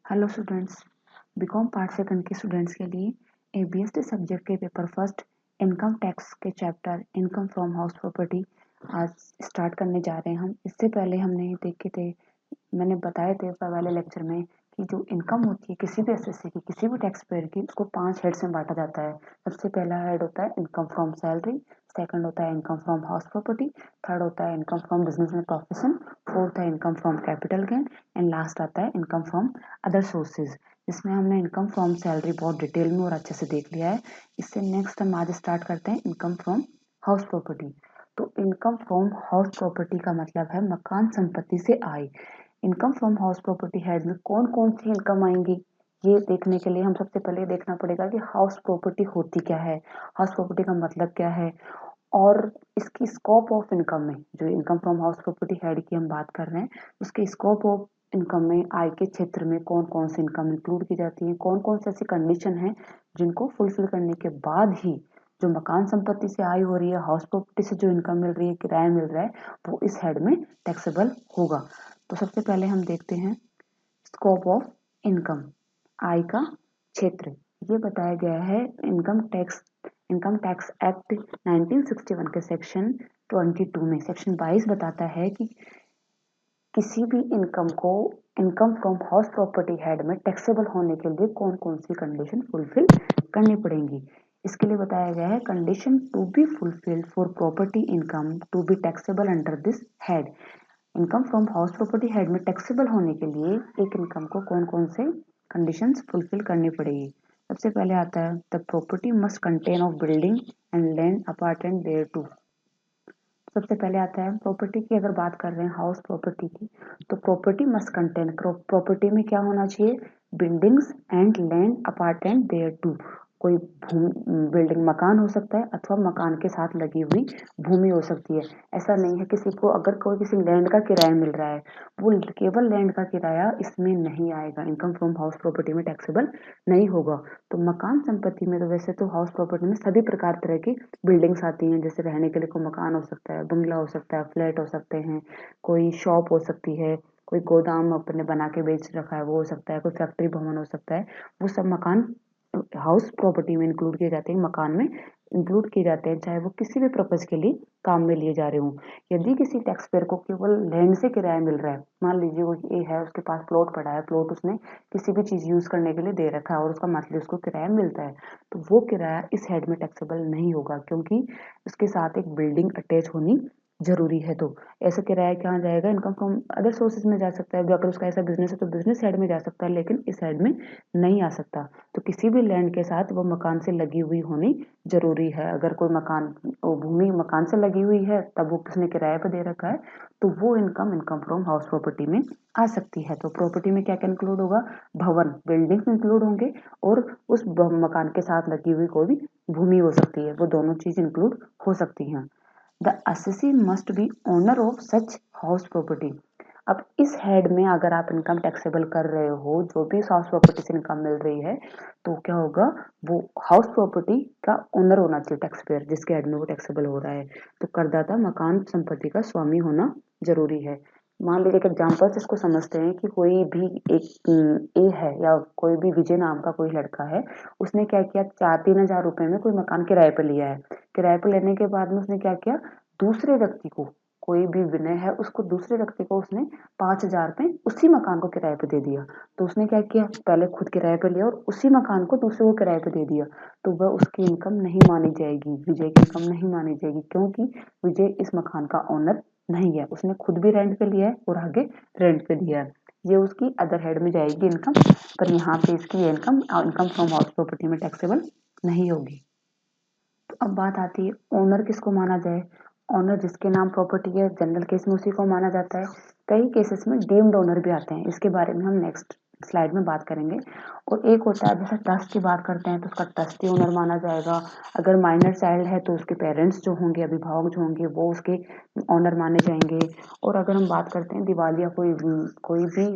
Hello students, B Com part second के students के लिए एबीएसटी सब्जेक्ट के पेपर फर्स्ट इनकम टैक्स के chapter income from house property आज स्टार्ट करने जा रहे हैं हम। इससे पहले हमने देखे थे, मैंने बताए थे पहले लेक्चर में कि जो इनकम होती है किसी भी एसएससी की, किसी भी टैक्स पेयर की, उसको 5 हेड्स में बांटा जाता है। सबसे पहला हेड होता है इनकम फ्रॉम सैलरी, सेकंड होता है income from house property, third होता है income from business and profession, fourth है income from capital gain and last आता है इनकम फ्रॉम अदर सोर्सेज। इसमें हमने इनकम फ्रॉम सैलरी बहुत डिटेल में और अच्छे से देख लिया है। इससे नेक्स्ट हम आज स्टार्ट करते हैं इनकम फ्रॉम हाउस प्रॉपर्टी। तो इनकम फ्रॉम हाउस प्रॉपर्टी का मतलब है मकान संपत्ति से आय। Income from house property head में कौन कौन सी इनकम आएंगी, ये देखने के लिए हम सबसे पहले देखना पड़ेगा कि हाउस प्रॉपर्टी होती क्या है, हाउस प्रॉपर्टी का मतलब क्या है, और इसकी स्कोप ऑफ इनकम में, जो income from house property head की हम बात कर रहे हैं, उसके स्कोप ऑफ इनकम में आय के क्षेत्र में कौन कौन सी इनकम इंक्लूड की जाती है, कौन कौन सी ऐसी कंडीशन है जिनको फुलफिल करने के बाद ही जो मकान संपत्ति से आय हो रही है, हाउस प्रॉपर्टी से जो इनकम मिल रही है, किराया मिल रहा है, वो इस हेड में टैक्सेबल होगा। तो सबसे पहले हम देखते हैं स्कोप ऑफ इनकम, आय का क्षेत्र। ये बताया गया है इनकम टैक्स एक्ट 1961 के सेक्शन 22 में। सेक्शन 22 बताता है कि किसी भी इनकम को income from house property head में टैक्सेबल होने के लिए कौन कौन सी कंडीशन फुलफिल करनी पड़ेंगी। इसके लिए बताया गया है condition to be fulfilled for property income to be taxable under this head. Income from house property head में टैक्सेबल होने के लिए एक इनकम को कौन कौन से कंडीशंस फुलफिल करनी पड़ेगी। सबसे पहले आता है the property must contain of building and land apartment thereto. सबसे पहले आता है प्रॉपर्टी की, अगर बात कर रहे हैं हाउस प्रॉपर्टी की, तो प्रॉपर्टी मस्ट कंटेन, प्रॉपर्टी में क्या होना चाहिए, buildings and land apartment thereto. कोई बिल्डिंग मकान हो सकता है अथवा मकान के साथ लगी हुई भूमि हो सकती है। ऐसा नहीं है किसी को, अगर कोई किसी लैंड का किराया मिल रहा है, वो केवल लैंड का किराया इसमें नहीं आएगा, इनकम फ्रॉम हाउस प्रॉपर्टी में टैक्सेबल नहीं होगा। तो मकान संपत्ति में तो वैसे तो हाउस प्रॉपर्टी में सभी प्रकार तरह की बिल्डिंग्स आती हैं, जैसे रहने के लिए कोई मकान हो सकता है, बंगला हो सकता है, फ्लैट हो सकते हैं, कोई शॉप हो सकती है, कोई गोदाम अपने बना के बेच रखा है वो हो सकता है, कोई फैक्ट्री भवन हो सकता है। वो सब मकान हाउस प्रॉपर्टी में इंक्लूड किए जाते हैं, मकान में इंक्लूड किए जाते हैं, चाहे वो किसी भी पर्पज के लिए काम में लिए जा रहे हों। यदि किसी टैक्स पेयर को केवल लैंड से किराया मिल रहा है, मान लीजिए वो ये है, उसके पास प्लॉट पड़ा है, प्लॉट उसने किसी भी चीज यूज करने के लिए दे रखा है और उसका मंथली उसको किराया मिलता है, तो वो किराया इस हेड में टैक्सेबल नहीं होगा, क्योंकि उसके साथ एक बिल्डिंग अटैच होनी जरूरी है। तो ऐसा किराया कहाँ जाएगा, इनकम फ्रॉम अदर सोर्सेज में जा सकता है। अगर उसका ऐसा बिजनेस है तो बिजनेस हेड में जा सकता है, लेकिन इस हेड में नहीं आ सकता। तो किसी भी लैंड के साथ वो मकान से लगी हुई होनी जरूरी है। अगर कोई मकान, वो भूमि मकान से लगी हुई है, तब वो किसने किराए पर दे रखा है, तो वो इनकम फ्रॉम हाउस प्रॉपर्टी में आ सकती है। तो प्रॉपर्टी में क्या क्या इंक्लूड होगा, भवन, बिल्डिंग्स इंक्लूड होंगे, और उस मकान के साथ लगी हुई कोई भी भूमि हो सकती है, वो दोनों चीज इंक्लूड हो सकती हैं। The assessee must be owner of such house property. अब इस हेड में अगर आप इनकम टैक्सेबल कर रहे हो, जो भी हाउस प्रॉपर्टी से इनकम मिल रही है, तो क्या होगा, वो हाउस प्रॉपर्टी का ओनर होना चाहिए टैक्स पेयर, जिसके हेड में वो टैक्सेबल हो रहा है। तो करदाता मकान संपत्ति का स्वामी होना जरूरी है। मान लीजिए एक एग्जाम्पल से इसको समझते हैं कि कोई भी एक ए है, या कोई भी विजय नाम का कोई लड़का है, उसने क्या किया, 4-3 हजार रुपए में कोई मकान किराए पर लिया है। किराए पर लेने के बाद में उसने क्या किया, दूसरे व्यक्ति को, कोई भी विनय है, उसको दूसरे व्यक्ति को उसने 5 हजार पे उसी मकान को किराए पे दे दिया। तो उसने क्या किया, पहले खुद किराए पे लिया और उसी मकान को दूसरे को किराए पे दे दिया। तो वह उसकी इनकम नहीं मानी जाएगी, विजय की इनकम नहीं मानी जाएगी, क्योंकि विजय इस मकान का ओनर नहीं है, उसने खुद भी रेंट पे लिया है और आगे रेंट पे दिया है। ये उसकी अदर हेड में जाएगी इनकम, पर यहाँ पे इसकी इनकम फ्रॉम हाउस प्रॉपर्टी में टैक्सेबल नहीं होगी। तो अब बात आती है ओनर किसको माना जाए। ओनर जिसके नाम प्रॉपर्टी है, जनरल केस में उसी को माना जाता है। कई केसेस में डीम्ड ओनर भी आते हैं, इसके बारे में हम नेक्स्ट स्लाइड में बात करेंगे। और एक होता है, जैसे ट्रस्ट की बात करते हैं तो उसका ट्रस्टी ओनर माना जाएगा। अगर माइनर चाइल्ड है तो उसके पेरेंट्स जो होंगे, अभिभावक जो होंगे, वो उसके ओनर माने जाएंगे। और अगर हम बात करते हैं दिवालिया, कोई भी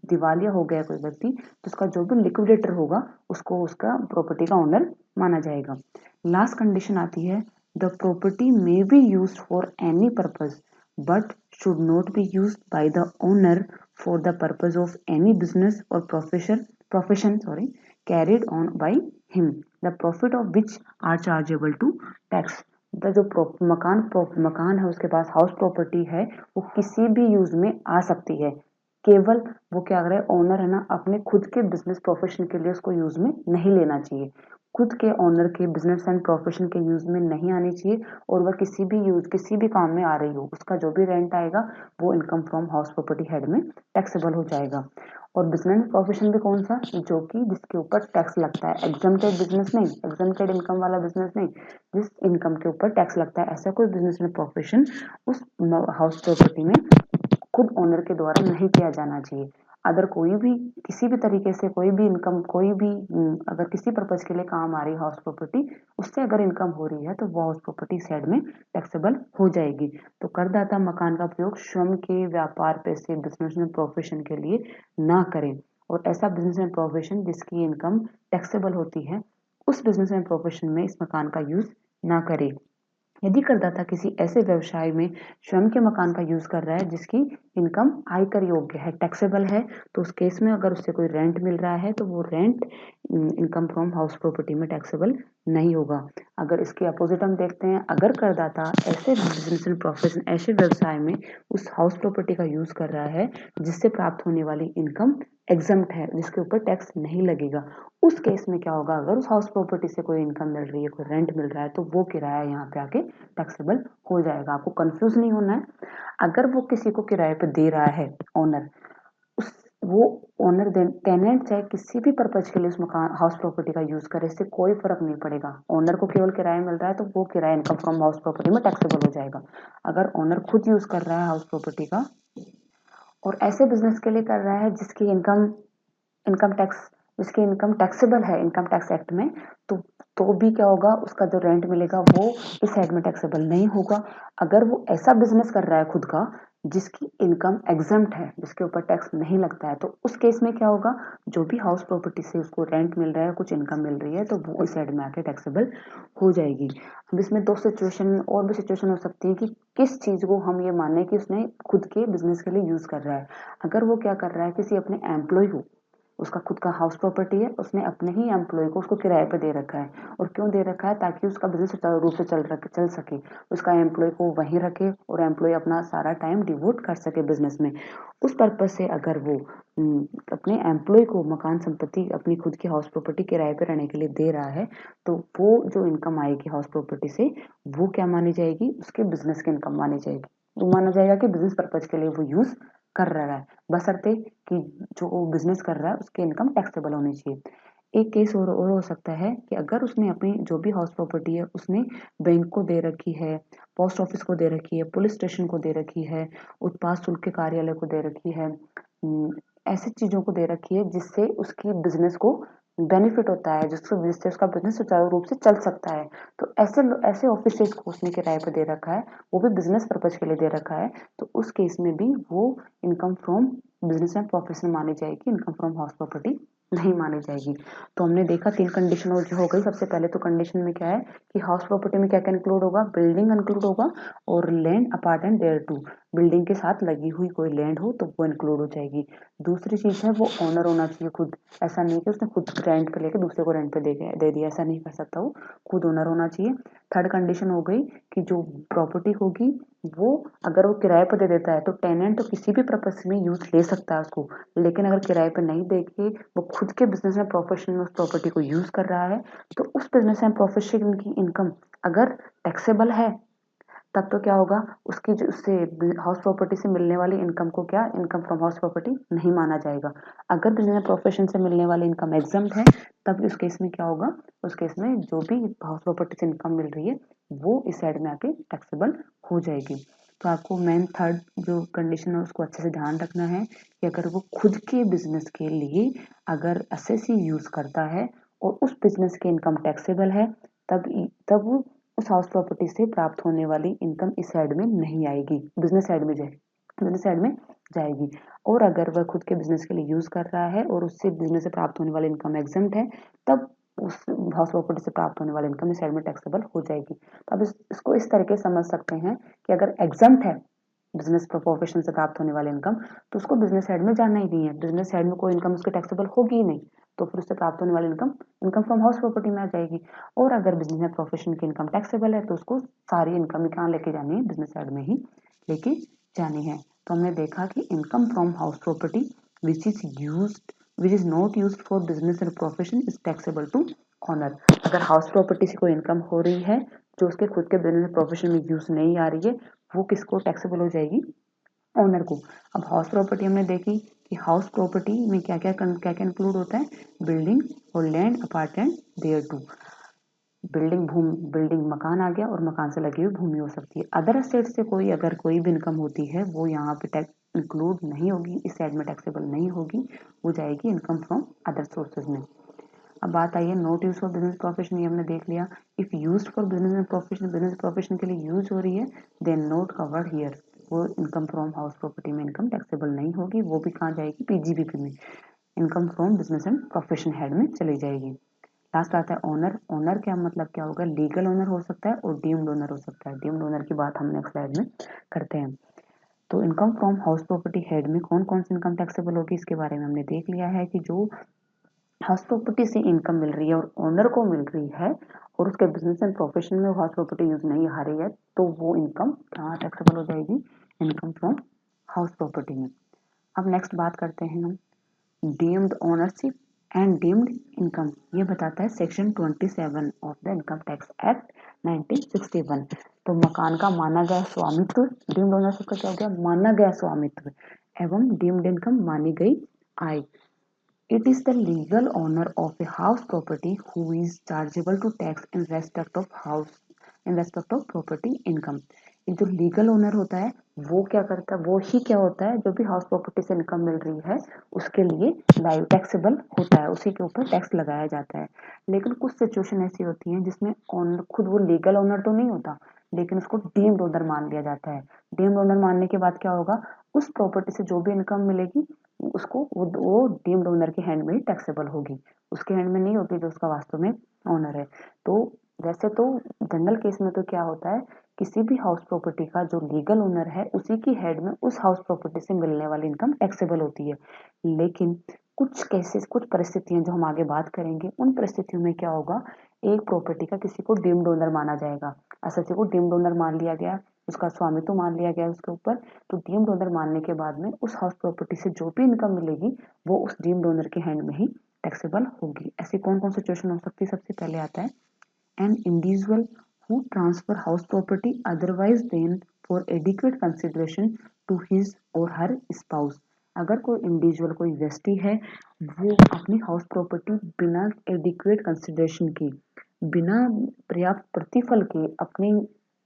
दिवालिया हो गया कोई व्यक्ति, तो उसका जो भी लिक्विडेटर होगा उसको उसका प्रॉपर्टी का ओनर माना जाएगा। लास्ट कंडीशन आती है the property may be used for any purpose but should not be used by the owner for the purpose of any business और profession carried on by him, the profit of which are chargeable to tax। जो मकान है उसके पास house property है, वो किसी भी use में आ सकती है, केवल वो क्या कर रहा है ओनर है ना, अपने खुद के बिजनेस प्रोफेशन के लिए उसको यूज में नहीं लेना चाहिए, खुद के ओनर के बिजनेस एंड प्रोफेशन के यूज में नहीं आनी चाहिए, और वह किसी भी काम में आ रही हो, उसका जो भी रेंट आएगा वो income from house property head में टैक्सेबल हो जाएगा। और बिजनेस प्रोफेशन भी कौन सा, जो कि जिसके ऊपर टैक्स लगता है, एग्जम्प्टेड बिजनेस नहीं, एग्जम्प्टेड इनकम वाला बिजनेस नहीं, जिस इनकम के ऊपर टैक्स लगता है, ऐसा कोई बिजनेस में प्रोफेशन उस हाउस प्रॉपर्टी में खुद ओनर के द्वारा नहीं किया जाना चाहिए। अगर कोई भी किसी भी तरीके से कोई भी इनकम अगर किसी पर्पज के लिए काम आ रही है हाउस प्रॉपर्टी, उससे अगर इनकम हो रही है तो वो हाउस प्रॉपर्टी साइड में टैक्सेबल हो जाएगी। तो करदाता मकान का प्रयोग श्रम के व्यापार पैसे बिजनेस में प्रोफेशन के लिए ना करें, और ऐसा बिजनेस एंड प्रोफेशन जिसकी इनकम टैक्सेबल होती है उस बिजनेस एंड प्रोफेशन में इस मकान का यूज ना करें। यदि करदाता किसी ऐसे व्यवसाय में श्रम के मकान का यूज कर रहा है जिसकी इनकम आयकर योग्य है, टैक्सेबल है, तो उस केस में अगर उससे कोई रेंट मिल रहा है तो वो rent income from house property में टैक्सेबल नहीं होगा। अगर इसके अपोजिट हम देखते हैं, अगर करदाता ऐसे बिजनेस एंड प्रोफेशन ऐसे व्यवसाय में उस हाउस प्रॉपर्टी का यूज कर रहा है जिससे प्राप्त होने वाली इनकम एग्जम्प्ट है, जिसके ऊपर टैक्स नहीं लगेगा, उस केस में क्या होगा, अगर उस हाउस प्रॉपर्टी से कोई इनकम मिल रही है, कोई रेंट मिल रहा है, तो वो किराया यहाँ पे आके टैक्सेबल हो जाएगा। आपको कंफ्यूज नहीं होना है। अगर वो किसी को किराए पे दे रहा है ओनर, उस वो ओनर टेनेंट चाहे किसी भी पर्पज के लिए उस मकान हाउस प्रॉपर्टी का यूज करे, इससे कोई फर्क नहीं पड़ेगा। ओनर को केवल किराया मिल रहा है तो वो किराया इनकम फ्रॉम हाउस प्रॉपर्टी में टैक्सेबल हो जाएगा। अगर ओनर खुद यूज कर रहा है हाउस प्रॉपर्टी का और ऐसे बिजनेस के लिए कर रहा है इनकम टैक्स जिसकी इनकम टैक्सेबल है इनकम टैक्स एक्ट में, तो तो भी क्या होगा, उसका जो रेंट मिलेगा वो इस साइड में टैक्सेबल नहीं होगा। अगर वो ऐसा बिजनेस कर रहा है खुद का जिसकी इनकम एग्जम्प्ट है, जिसके ऊपर टैक्स नहीं लगता है, तो उस केस में क्या होगा, जो भी हाउस प्रॉपर्टी से उसको रेंट मिल रहा है, कुछ इनकम मिल रही है, तो वो इस साइड में आके टैक्सेबल हो जाएगी। अब इसमें दो सिचुएशन और भी सिचुएशन हो सकती है कि किस चीज को हम ये माने कि उसने खुद के बिजनेस के लिए यूज कर रहा है। अगर वो क्या कर रहा है, किसी अपने एम्प्लॉय को, उसका खुद का हाउस प्रॉपर्टी है, उसने अपने ही एम्प्लॉय को उसको किराए पे दे रखा है, और क्यों दे रखा है, ताकि उसका बिजनेस सुचारू रूप से चल सके, उसका एम्प्लॉय को वहीं रखे और एम्प्लॉय अपना सारा टाइम डिवोट कर सके बिजनेस में। उस पर्पज से अगर वो अपने एम्प्लॉय को मकान संपत्ति अपनी खुद की हाउस प्रॉपर्टी किराए पे रहने के लिए दे रहा है, तो वो जो इनकम आएगी हाउस प्रॉपर्टी से, वो क्या मानी जाएगी, उसके बिजनेस की इनकम मानी जाएगी। वो माना जाएगा कि बिजनेस पर्पज के लिए वो यूज कर रहा है, बशर्ते कि जो बिजनेस कर रहा है उसकी इनकम टैक्सेबल होनी चाहिए। एक केस और हो सकता है कि अगर उसने अपनी जो भी हाउस प्रॉपर्टी है उसने बैंक को दे रखी है, पोस्ट ऑफिस को दे रखी है, पुलिस स्टेशन को दे रखी है, उत्पाद शुल्क के कार्यालय को दे रखी है, ऐसी चीजों को दे रखी है जिससे उसकी बिजनेस को बेनिफिट होता है, जिससे उसका बिजनेस सुचारू रूप से चल सकता है, तो ऐसे ऐसे ऑफिसेज को उसने किराए पर दे रखा है, वो भी बिजनेस पर्पज के लिए दे रखा है, तो उस केस में भी वो income from business and profession मानी जाएगी, इनकम फ्रॉम हाउस प्रॉपर्टी नहीं मानी जाएगी। तो हमने देखा 3 कंडीशन हो गई। सबसे पहले तो कंडीशन में क्या है कि हाउस प्रॉपर्टी में क्या क्या इंक्लूड होगा, बिल्डिंग इंक्लूड होगा और land apart and thereto, building के साथ लगी हुई कोई लैंड हो तो वो इंक्लूड हो जाएगी। दूसरी चीज है वो ओनर होना चाहिए खुद, ऐसा नहीं कि उसने खुद रेंट पे लेके दूसरे को रेंट पे दे दिया, ऐसा नहीं कर सकता, वो खुद ओनर होना चाहिए। थर्ड कंडीशन हो गई कि जो प्रॉपर्टी होगी वो अगर वो किराए पर दे देता है तो टेनेंट तो किसी भी पर्पज में यूज ले सकता है उसको, लेकिन अगर किराए पर नहीं देके वो खुद के बिजनेस में प्रोफेशन में उस प्रॉपर्टी को यूज कर रहा है, तो उस बिजनेस एंड प्रोफेशन की इनकम अगर टैक्सेबल है, तब तो क्या होगा, उसकी जो उससे हाउस प्रॉपर्टी से मिलने वाली इनकम को क्या इनकम फ्रॉम हाउस प्रॉपर्टी नहीं माना जाएगा। अगर बिजनेस प्रोफेशन से मिलने वाली इनकम एग्जम्प्ट है, तब उस केस में क्या होगा, उस केस में जो भी हाउस प्रॉपर्टी से इनकम मिल रही है वो इस साइड में आके टैक्सेबल हो जाएगी। तो आपको मेन थर्ड जो कंडीशन है उसको अच्छे से ध्यान रखना है कि अगर वो खुद के बिजनेस के लिए अगर एसएससी यूज करता है और उस बिजनेस की इनकम टैक्सेबल है, तब उस हाउस प्रॉपर्टी से प्राप्त होने वाली इनकम इस साइड में नहीं आएगी, बिजनेस साइड में जाएगी। और अगर वह खुद के बिजनेस के लिए यूज कर रहा है और उससे बिजनेस से प्राप्त होने वाली इनकम एग्जम्प्ट है, तब उस हाउस प्रॉपर्टी से प्राप्त होने वाली इनकम इस साइड में टैक्सेबल हो जाएगी। तो अब इसको इस तरीके से समझ सकते हैं कि अगर एग्जम्प्ट है बिजनेस प्रोफेशन से प्राप्त होने वाली इनकम, तो उसको बिजनेस हेड में जाना ही नहीं है। बिजनेस हेड में कोई इनकम उसके टैक्सेबल होगी ही नहीं, तो फिर उससे प्राप्त होने वाली income income from house property में आ जाएगी। और अगर बिजनेस प्रोफेशन की इनकम टैक्सेबल है तो उसको सारी इनकम ही कहाँ लेके जानी है, बिजनेस हेड में ही लेके जानी है। तो हमने देखा कि income from house property which is used which is not used for business and profession is taxable to owner. अगर हाउस प्रॉपर्टी से कोई इनकम हो रही है जो उसके खुद के बिजनेस प्रोफेशन में यूज नहीं आ रही है, वो किसको टैक्सेबल हो जाएगी, ओनर को। अब हाउस प्रॉपर्टी हमने देखी कि हाउस प्रॉपर्टी में क्या क्या इंक्लूड होता है, बिल्डिंग और land apartment thereto. Building मकान आ गया और मकान से लगी हुई भूमि हो सकती है। अदर एसेट से कोई अगर कोई भी इनकम होती है वो यहाँ पे टैक्स इंक्लूड नहीं होगी, इस साइड में टैक्सेबल नहीं होगी, वो जाएगी इनकम फ्रॉम अदर सोर्सेज में। अब बात आई है not use for business profession, ये हमने देख लिया। If use for business profession के लिए यूज हो रही है देन नॉट कवर्ड हियर, वो इनकम फ्रॉम हाउस प्रॉपर्टी में इनकम टैक्सेबल नहीं होगी, वो भी कहाँ जाएगी, पीजीबीपी में, income from business and profession head में चली जाएगी। लास्ट आता है ओनर। ओनर क्या मतलब क्या होगा, लीगल ओनर हो सकता है और डीम्ड ओनर हो सकता है। डीम्ड ओनर की बात हम नेक्स्ट स्लाइड में करते हैं। तो income from house property head में कौन कौन सी इनकम टैक्सेबल होगी, इसके बारे में हमने देख लिया है कि जो हाउस प्रॉपर्टी से इनकम मिल रही है और ओनर को मिल रही है और उसके बिजनेस एंड प्रोफेशन में हाउस प्रॉपर्टी यूज नहीं आ रही है, तो वो इनकम कहाँ टैक्सेबल हो जाएगी, इनकम फ्रॉम हाउस प्रॉपर्टी में। अब नेक्स्ट बात करते हैं हम deemed ownership and deemed income. ये बताता है section 27 of the income tax act 1961। तो मकान का माना गया स्वामित्व, डीम्ड ओनरशिप का क्या हो गया, माना गया स्वामित्व, एवं डीम्ड इनकम मानी गई आय। It is the legal owner of a house property who is chargeable to tax in respect of property income। ये जो लीगल ओनर होता है वो क्या करता है, वो ही क्या होता है, जो भी हाउस प्रॉपर्टी से इनकम मिल रही है उसके लिए लाइव टैक्सेबल होता है, उसी के ऊपर टैक्स लगाया जाता है। लेकिन कुछ सिचुएशन ऐसी होती हैं जिसमें ओनर खुद वो लीगल ओनर तो नहीं होता, लेकिन उसको डीम्ड ओनर मान लिया जाता है। डीम्ड ओनर मानने के बाद क्या होगा, उस प्रॉपर्टी से जो भी इनकम मिलेगी उसको वो डीम्ड ओनर के हैंड में ही टैक्सेबल होगी, उसके हैंड में नहीं होगी जो उसका वास्तव में ओनर है। तो वैसे तो जनरल केस में तो क्या होता है, किसी भी हाउस प्रॉपर्टी का जो लीगल ओनर है उसी की हेड में उस हाउस प्रॉपर्टी से मिलने वाली इनकम टैक्सेबल होती है। लेकिन कुछ केसेस, कुछ परिस्थितियां जो हम आगे बात करेंगे, उन परिस्थितियों में क्या होगा, एक प्रॉपर्टी का किसी को डीम्ड ओनर माना जाएगा, एसएससी को डीम्ड ओनर मान लिया गया, उसका स्वामित्व मान लिया गया उसके ऊपर। तो डीम्ड ओनर मानने के बाद में उस हाउस प्रॉपर्टी से जो भी इनकम मिलेगी वो उस डीम्ड ओनर के हैंड में ही टैक्सेबल होगी। ऐसी कौन कौन सिचुएशन हो सकती है, सबसे पहले आता है an individual who transfer house property otherwise than for adequate consideration to his or her spouse. अगर कोई इंडिविजुअल, कोई व्यक्ति है, वो अपनी हाउस प्रॉपर्टी बिना एडिक्वेट कंसिडरेशन के, बिना पर्याप्त प्रतिफल के अपने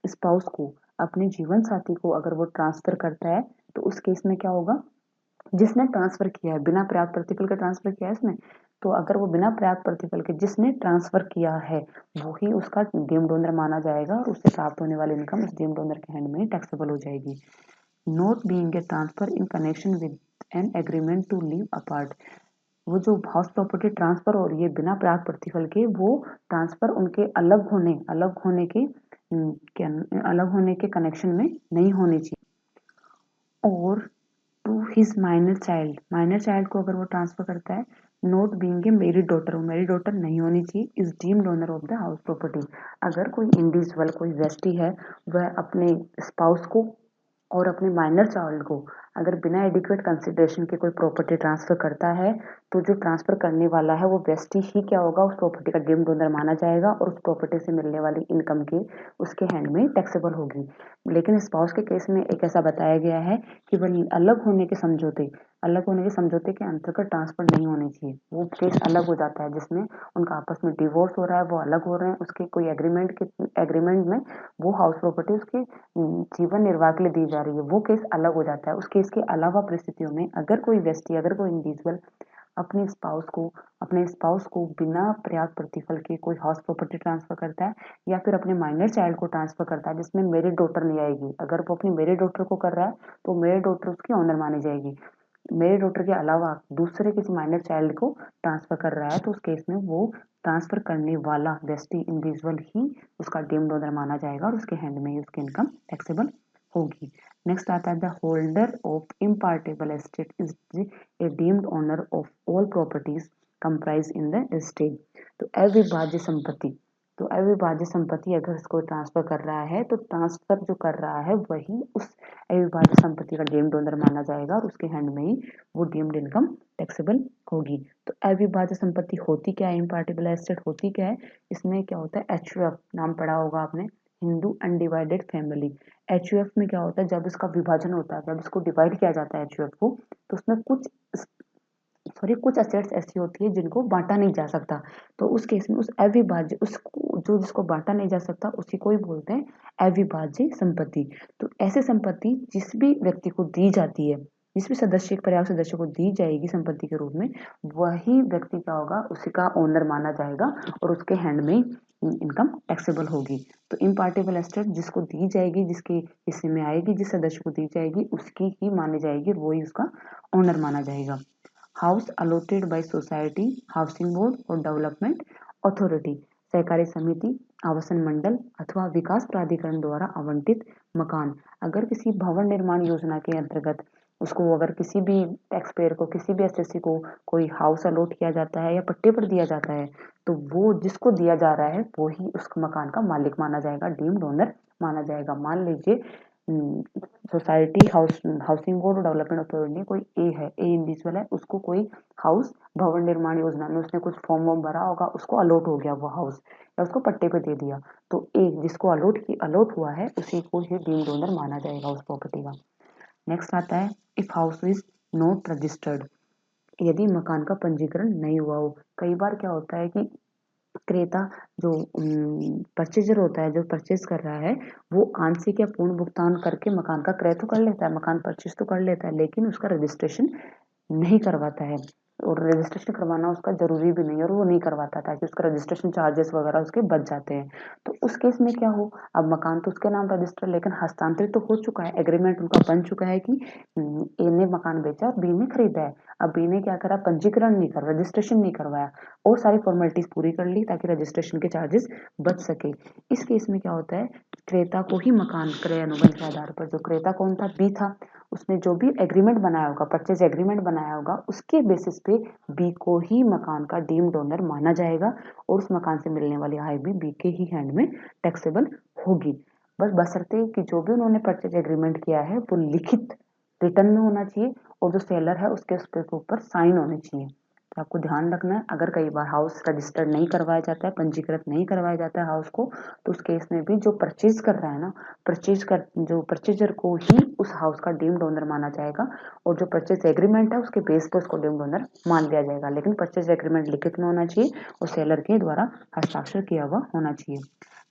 स्पाउस को, अपने जीवन साथी को अगर वो ट्रांसफर करता है, तो उस केस में क्या होगा, जिसने ट्रांसफर किया है बिना पर्याप्त प्रतिफल का ट्रांसफर किया है इसने, तो अगर वो बिना पर्याप्त प्रतिफल के जिसने ट्रांसफर किया है वो ही उसका डीम्ड ओनर माना जाएगा और उससे प्राप्त होने वाली इनकम उस डीम्ड ओनर के हैंड में ही टैक्सेबल हो जाएगी। Not being a transfer in connection with an agreement to live apart. वो जो हाउस प्रॉपर्टी ट्रांसफर हो रही है बिना पर्याप्त प्रतिफल के, वो ट्रांसफर उनके अलग होने के कनेक्शन में नहीं होनी चाहिए। और टू हिज माइनर चाइल्ड को अगर वो ट्रांसफर करता है, not being A married daughter, वो मैरिड डॉटर नहीं होनी चाहिए, is deemed owner of the house property. अगर कोई इंडिविजुअल, कोई व्यक्ति है, वह अपने स्पाउस को और अपने माइनर चाइल्ड को अगर बिना एडिक्वेट कंसिडरेशन के कोई प्रॉपर्टी ट्रांसफर करता है, तो जो ट्रांसफर करने वाला है वो व्यक्ति ही क्या होगा, उस प्रॉपर्टी का डीम्ड ओनर माना जाएगा और उस प्रॉपर्टी से मिलने वाली इनकम के उसके हैंड में टैक्सेबल होगी। लेकिन स्पाउस के केस में एक ऐसा बताया गया है कि वह अलग होने के समझौते के अंतर्गत ट्रांसफर नहीं होनी चाहिए। वो केस अलग हो जाता है जिसमें उनका आपस में डिवोर्स हो रहा है, वो अलग हो रहे हैं, उसके कोई एग्रीमेंट में वो हाउस प्रॉपर्टी उसके जीवन निर्वाह के लिए दी जा रही है, वो केस अलग हो जाता है। उस केस के अलावा परिस्थितियों में अगर कोई व्यक्ति, अगर कोई इंडिविजुअल अपने स्पाउस को बिना पर्याप्त प्रतिफल के कोई हाउस प्रॉपर्टी ट्रांसफर करता है या फिर अपने माइनर चाइल्ड को ट्रांसफर करता है, जिसमें मैरिड डॉटर नहीं आएगी, अगर वो अपनी मैरिड डॉटर को कर रहा है तो मैरिड डॉटर उसकी ऑनर मानी जाएगी। मैरिड डॉटर के अलावा दूसरे किसी माइनर चाइल्ड को ट्रांसफर कर रहा है, तो उस केस में वो ट्रांसफर करने वाला व्यक्ति, इंडिविजुअल ही उसका डीम्ड ओनर माना जाएगा और उसके हैंड में ही उसकी इनकम टैक्सेबल होगी। नेक्स्ट आता है the holder of impartible estate is a deemed owner of all properties comprise in the estate. तो अविभाज्य संपत्ति, तो अविभाज्य संपत्ति अगर इसको ट्रांसफर कर रहा है तो ट्रांसफर जो कर रहा है वही उस अविभाज्य संपत्ति का डीम्ड ओनर माना जाएगा और उसके हैंड में ही वो डीम्ड इनकम टैक्सेबल होगी। तो अविभाज्य संपत्ति होती क्या है, इम्पार्टेबल एस्टेट होती क्या है, इसमें क्या होता है, एचयूएफ नाम पढ़ा होगा आपने, हिंदू अनडिवाइडेड फैमिली। एचयूएफ में क्या होता है, जब इसका विभाजन होता है, जब इसको डिवाइड किया जाता है एचयूएफ को, तो उसमें कुछ असेट्स ऐसी होती है जिनको बांटा नहीं जा सकता। तो उस केस में उस अविभाज्य उसको जो जिसको बांटा नहीं जा सकता उसी को ही बोलते हैं अविभाज्य संपत्ति। तो ऐसी संपत्ति जिस भी व्यक्ति को दी जाती है, जिस भी सदस्य परिवार सदस्य को दी जाएगी संपत्ति के रूप में, वही व्यक्ति क्या होगा, उसी का ओनर माना जाएगा और उसके हैंड में इनकम टैक्सेबल होगी। तो इम्पार्टेबल एस्टेट जिसको दी जाएगी, जिसके हिस्से में आएगी, जिस सदस्य को दी जाएगी उसकी ही मानी जाएगी, वही उसका ओनर माना जाएगा। House allotted by society, housing board और डेवलपमेंट अथॉरिटी, सहकारी समिति, आवासन मंडल अथवा विकास प्राधिकरण द्वारा आवंटित मकान। अगर किसी भवन निर्माण योजना के अंतर्गत उसको अगर किसी भी टैक्स पेयर को, किसी भी एसएससी को कोई हाउस अलॉट किया जाता है या पट्टे पर दिया जाता है, तो वो जिसको दिया जा रहा है वो ही उस मकान का मालिक माना जाएगा, डीम्ड ओनर माना जाएगा। मान लीजिए सोसाइटी हाउसिंग बोर्ड और डेवलपमेंट अथॉरिटी, कोई ए है, ए इंडिविजुअल है, उसको कोई हाउस भवन निर्माण योजना में उसने कुछ फॉर्म वॉर्म भरा होगा, उसको अलॉट हो गया वो हाउस या उसको पट्टे पे दे दिया, तो ए जिसको अलॉट हुआ है उसी को ही डीम्ड ओनर माना जाएगा उस प्रॉपर्टी का। नेक्स्ट आता है if house is not registered, यदि मकान का पंजीकरण नहीं हुआ हो। कई बार क्या होता है कि क्रेता जो परचेजर होता है, जो परचेज कर रहा है, वो आंशिक या पूर्ण भुगतान करके मकान का क्रय तो कर लेता है, मकान परचेज तो कर लेता है, लेकिन उसका रजिस्ट्रेशन नहीं करवाता है और रजिस्ट्रेशन करवाना उसका जरूरी भी नहीं है और वो नहीं करवाता ताकि उसका रजिस्ट्रेशन चार्जेस वगैरह उसके बच जाते हैं। तो उस केस में क्या हो, अब मकान तो उसके नाम रजिस्टर लेकिन हस्तांतरित तो हो चुका है, एग्रीमेंट उनका बन चुका है कि ए ने मकान बेचा और बी ने खरीदा है। अब बी ने क्या करा, पंजीकरण नहीं कर, रजिस्ट्रेशन नहीं करवाया और सारी फॉर्मेलिटीज पूरी कर ली ताकि रजिस्ट्रेशन के चार्जेस बच सके। इस केस में क्या होता है, क्रेता को ही मकान क्रय अनुबंध के आधार पर, जो क्रेता कौन था, बी था, उसने जो भी एग्रीमेंट बनाया होगा, परचेज एग्रीमेंट बनाया होगा, उसके बेसिस पे बी को ही मकान का डीम्ड ओनर माना जाएगा और उस मकान से मिलने वाली आय भी बी के ही हैंड में टैक्सेबल होगी। बस बशर्ते कि जो भी उन्होंने परचेज एग्रीमेंट किया है वो लिखित रिटर्न में होना चाहिए और जो सेलर है उसके उस पे ऊपर साइन होने चाहिए। तो आपको ध्यान रखना है, अगर कई बार हाउस रजिस्टर्ड नहीं करवाया जाता है, पंजीकृत नहीं करवाया जाता है हाउस को, तो उस केस में भी जो परचेज कर रहा है ना, जो परचेजर को ही उस हाउस का डीम्ड ओनर माना जाएगा और जो परचेज एग्रीमेंट है उसके बेस पर उसको डीम्ड ओनर मान लिया जाएगा। लेकिन परचेज एग्रीमेंट लिखित में होना चाहिए और सेलर के द्वारा हस्ताक्षर किया हुआ होना चाहिए।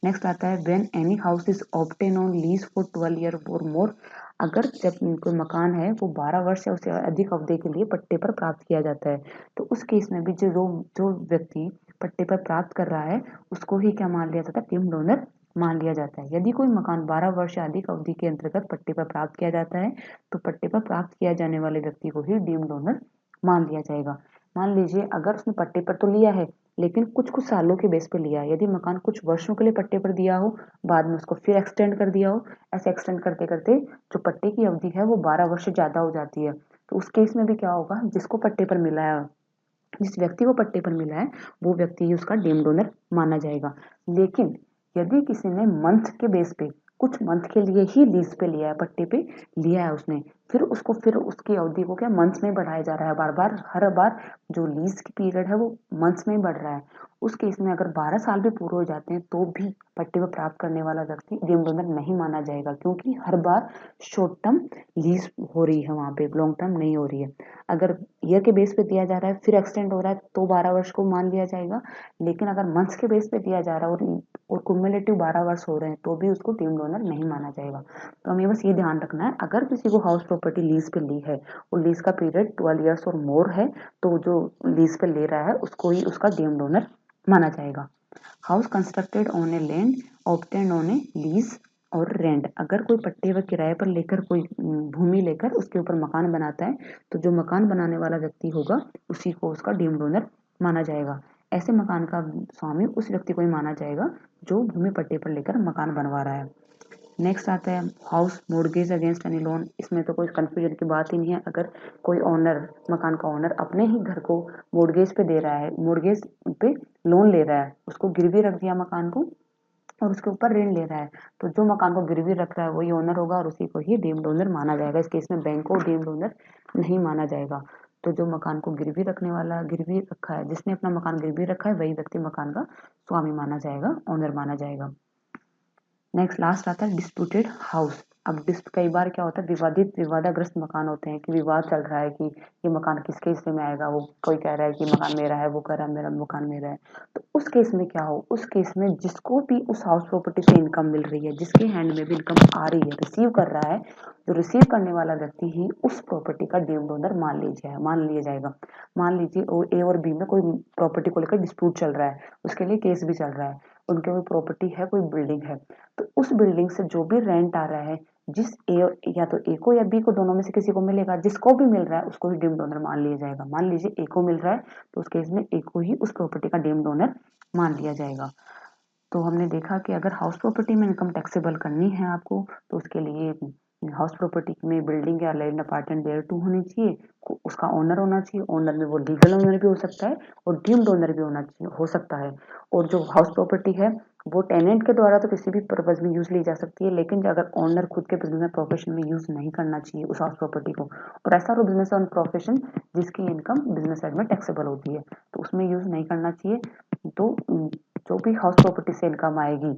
नेक्स्ट आता है when any house is obtain on lease for 12 year और मोर, अगर जब कोई मकान है वो 12 वर्ष या उससे अधिक अवधि के लिए पट्टे पर प्राप्त किया जाता है, तो उस केस में भी जो जो व्यक्ति पट्टे पर प्राप्त कर रहा है उसको ही क्या मान लिया जाता है, डीम्ड ओनर मान लिया जाता है। यदि कोई मकान 12 वर्ष या अधिक अवधि के अंतर्गत पट्टे पर प्राप्त किया जाता है तो पट्टे पर प्राप्त किया जाने वाले व्यक्ति को ही डीम्ड ओनर मान लिया जाएगा। मान लीजिए अगर उसने पट्टे पर तो लिया है लेकिन कुछ कुछ सालों के बेस पे लिया है, यदि मकान कुछ वर्षों के लिए पट्टे पर दिया हो, बाद में उसको फिर एक्सटेंड कर दिया हो, ऐसे एक्सटेंड करते करते जो पट्टे की अवधि है वो 12 वर्ष से ज्यादा हो जाती है, तो उस केस में भी क्या होगा, जिसको पट्टे पर मिला है, जिस व्यक्ति को पट्टे पर मिला है वो व्यक्ति ही उसका डीम्ड ओनर माना जाएगा। लेकिन यदि किसी ने मंथ के बेस पे कुछ मंथ के लिए ही लीज पे लिया है, पट्टे पे लिया है उसने, फिर उसकी अवधि को क्या मंथ्स में बढ़ाया जा रहा है, बार बार हर बार जो लीज की पीरियड है वो मंथ्स में ही बढ़ रहा है, उस केस में अगर 12 साल भी पूरे हो जाते हैं तो भी पट्टे पर प्राप्त करने वाला व्यक्ति डीम्ड ओनर नहीं माना जाएगा, क्योंकि हर बार शॉर्ट टर्म लीज हो रही है, वहां पे लॉन्ग टर्म नहीं हो रही है। अगर ईयर के बेस पे दिया जा रहा है फिर एक्सटेंड हो रहा है तो 12 वर्ष को मान लिया जाएगा, लेकिन अगर मंथ्स के बेस पे दिया जा रहा है और कुमुलेटिव 12 वर्ष हो रहे हैं तो भी उसको डीम्ड ओनर नहीं माना जाएगा। तो हमें बस ये ध्यान रखना है, अगर किसी को हाउस प्रॉपर्टी लीज पे ली है और लीज का पीरियड 12 ईयर्स और मोर है तो जो लीज पे ले रहा है उसको ही उसका डीम्ड ओनर माना जाएगा। House constructed on a land obtained on A lease और रेंट, अगर कोई पट्टे व किराए पर लेकर कोई भूमि लेकर उसके ऊपर मकान बनाता है तो जो मकान बनाने वाला व्यक्ति होगा उसी को उसका डीम्ड ओनर माना जाएगा। ऐसे मकान का स्वामी उस व्यक्ति को ही माना जाएगा जो भूमि पट्टे पर लेकर मकान बनवा रहा है। नेक्स्ट आता है house mortgage against any loan. इसमें तो कोई कंफ्यूजन की बात ही नहीं है। अगर कोई ओनर, मकान का ओनर अपने ही घर को मोर्गेज पे दे रहा है, मोर्गेज पे लोन ले रहा है, उसको गिरवी रख दिया मकान को और उसके ऊपर ऋण ले रहा है, तो जो मकान को गिरवी रख रहा है वही ओनर होगा और उसी को ही डीम्ड ओनर माना जाएगा। इस केस में बैंक को डीम्ड ओनर नहीं माना जाएगा। तो जो मकान को गिरवी रखने वाला, गिरवी रखा है, जिसने अपना मकान गिरवी रखा है, वही व्यक्ति मकान का स्वामी माना जाएगा, ओनर माना जाएगा। नेक्स्ट लास्ट आता है डिस्प्यूटेड हाउस। अब कई बार क्या होता है, विवादाग्रस्त मकान होते हैं कि विवाद चल रहा है कि ये मकान किसके हिस्से में आएगा। वो कोई कह रहा है कि मकान मेरा है, वो कह रहा है मेरा मकान मेरा है। तो उस केस में क्या हो, उस केस में जिसको भी उस हाउस प्रॉपर्टी से इनकम मिल रही है, जिसके हैंड में भी इनकम आ रही है, रिसीव कर रहा है, जो रिसीव करने वाला व्यक्ति ही उस प्रॉपर्टी का डीम्ड ओनर मान लिया जाएगा। मान लीजिए ए और बी में कोई प्रॉपर्टी को लेकर डिस्प्यूट चल रहा है, उसके लिए केस भी चल रहा है। उनके कोई प्रॉपर्टी है, कोई बिल्डिंग है, तो उस बिल्डिंग से जो भी रेंट आ रहा है, जिस या तो ए को या बी को, दोनों में से किसी को मिलेगा, जिसको भी मिल रहा है उसको ही डीम्ड ओनर मान लिया जाएगा। मान लीजिए ए को मिल रहा है तो उस केस में ए को ही उस प्रॉपर्टी का डीम्ड ओनर मान लिया जाएगा। तो हमने देखा कि अगर हाउस प्रॉपर्टी में इनकम टैक्सेबल करनी है आपको, तो उसके लिए हाउस प्रॉपर्टी में बिल्डिंग या लैंड अपार्टमेंट देयर टू होनी चाहिए, उसका ओनर होना चाहिए। ओनर में वो लीगल ओनर भी हो सकता है और डीम्ड ओनर भी होना चाहिए, हो सकता है। और जो हाउस प्रॉपर्टी है वो टेनेंट के द्वारा तो किसी भी पर्पज में यूज ली जा सकती है, लेकिन अगर ओनर खुद के बिजनेस प्रोफेशन में यूज नहीं करना चाहिए उस हाउस प्रॉपर्टी को, और ऐसा वो बिजनेस ऑन प्रोफेशन जिसकी इनकम बिजनेस साइड में टैक्सेबल होती है, तो उसमें यूज नहीं करना चाहिए। तो जो भी हाउस प्रॉपर्टी से इनकम आएगी,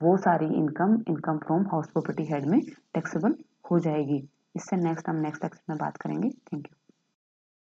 वो सारी income from house property head में टैक्सेबल हो जाएगी। इससे नेक्स्ट हम नेक्स्ट सेक्शन में बात करेंगे। Thank you.